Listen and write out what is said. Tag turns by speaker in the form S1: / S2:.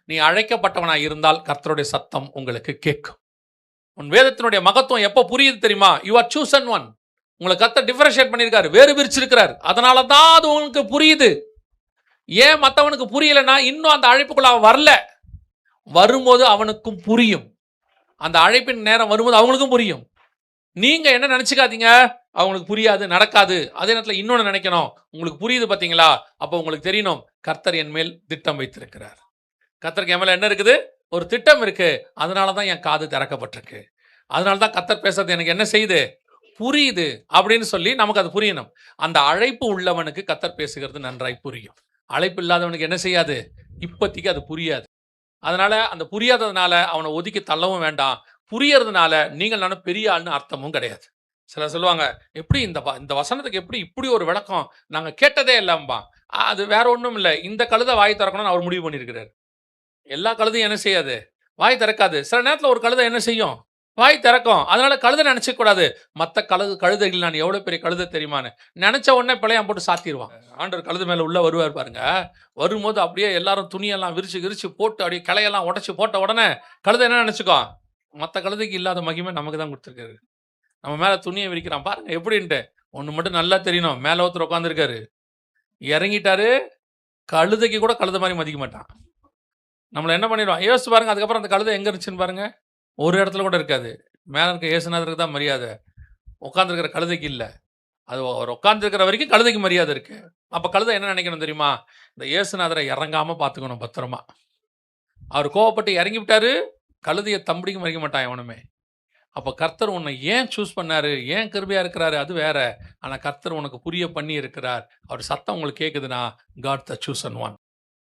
S1: நீ அழைக்கப்பட்டவனாய் இருந்தால் கர்த்தருடைய சத்தம் உங்களுக்கு கேட்கும். உன் வேதத்தினுடைய மகத்துவம் எப்போ புரியுது தெரியுமா? You are chosen one. உங்களை கர்த்தர் டிஃபரன்ஷியேட் பண்ணியிருக்காரு, வேறு பிரிச்சிருக்கிறார். அதனால தான் அது உங்களுக்கு புரியுது. ஏன் மற்றவனுக்கு புரியலைன்னா இன்னும் அந்த அழைப்புக்குள்ள அவன் வரல. வரும்போது அவனுக்கும் புரியும். அந்த அழைப்பின் நேரம் வரும்போது அவங்களுக்கும் புரியும். நீங்க என்ன நினைச்சுக்காதீங்க, அவங்களுக்கு புரியாது, நடக்காது. அதே நேரத்தில் இன்னொன்று நினைக்கணும், உங்களுக்கு புரியுது பார்த்தீங்களா, அப்போ உங்களுக்கு தெரியணும் கர்த்தர் என் மேல் திட்டம் வைத்திருக்கிறார். கர்த்தருக்கு என் மேல என்ன இருக்குது? ஒரு திட்டம் இருக்கு. அதனால தான் என் காது திறக்கப்பட்டிருக்கு. அதனால தான் கர்த்தர் பேசுறது எனக்கு என்ன செய்யுது? புரியுது அப்படின்னு சொல்லி நமக்கு அது புரியணும். அந்த அழைப்பு உள்ளவனுக்கு கர்த்தர் பேசுகிறது நன்றாய் புரியும். அழைப்பு இல்லாதவனுக்கு என்ன செய்யாது? இப்போதைக்கு அது புரியாது. அதனால அந்த புரியாததுனால அவனை ஒதுக்கி தள்ளவும் வேண்டாம். புரியறதுனால நீங்கள் நானும் பெரிய ஆள்னு அர்த்தமும் கிடையாது. சிலர் சொல்லுவாங்க, எப்படி இந்த வசனத்துக்கு எப்படி இப்படி ஒரு விளக்கம் நாங்க கேட்டதே இல்லம்பா. அது வேற ஒன்றும் இல்லை, இந்த கழுதை வாய் திறக்கணும்னு அவர் முடிவு பண்ணியிருக்கிறார். எல்லா கழுதையும் என்ன செய்யாது? வாய் திறக்காது. சில நேரத்தில் ஒரு கழுதை என்ன செய்யும்? வாய் திறக்கும். அதனால கழுதை நினைச்ச கூடாது, மற்ற கழுதைகள் நான் எவ்வளவு பெரிய கழுதை தெரியுமான்னு நினைச்ச உடனே பிழையாம் போட்டு சாத்திடுவான். ஆண்டவர் கழுதை மேல உள்ள வருவார் பாருங்க. வரும்போது அப்படியே எல்லாரும் துணியெல்லாம் விரிச்சு போட்டு அப்படியே கிளையெல்லாம் உடச்சி போட்ட உடனே கழுதை என்ன நினைச்சுக்கோ? மற்ற கழுதைக்கு இல்லாத மகிமை நமக்கு தான் கொடுத்துருக்காரு. நம்ம மேல துணியை விரிக்கிறான் பாருங்க எப்படின்ட்டு. ஒன்று மட்டும் நல்லா தெரியணும், மேல ஒருத்தர் உட்காந்துருக்காரு, இறங்கிட்டாரு, கழுதைக்கு கூட கழுதை மாதிரி மதிக்க மாட்டான். நம்மளை என்ன பண்ணிடுவான் யோசிச்சு பாருங்க. அதுக்கப்புறம் அந்த கழுதை எங்க இருந்துச்சுன்னு பாருங்க, ஒரு இடத்துல கூட இருக்காது. மேல இருக்க இயேசுநாதருக்கு தான் மரியாதை, உட்காந்துருக்கிற கழுதைக்கு இல்லை. அது அவர் உட்காந்துருக்கிற வரைக்கும் கழுதைக்கு மரியாதை இருக்கு. அப்ப கழுதை என்ன நினைக்கணும் தெரியுமா? இந்த இயேசுநாதரை இறங்காம பார்த்துக்கணும் பத்திரமா. அவர் கோவப்பட்டு இறங்கி விட்டாரு, கழுதையை தம்பிடிக்கும் மறிக்க மாட்டான் எவனுமே. அப்போ கர்த்தர் உன்னை ஏன் சூஸ் பண்ணாரு, ஏன் கிருபையா இருக்கிறாரு அது வேற. ஆனால் கர்த்தர் உனக்கு புரிய பண்ணி இருக்கிறார். அவர் சத்தம் உங்களுக்கு கேட்குதுன்னா, காட் த சூசன் ஒன்.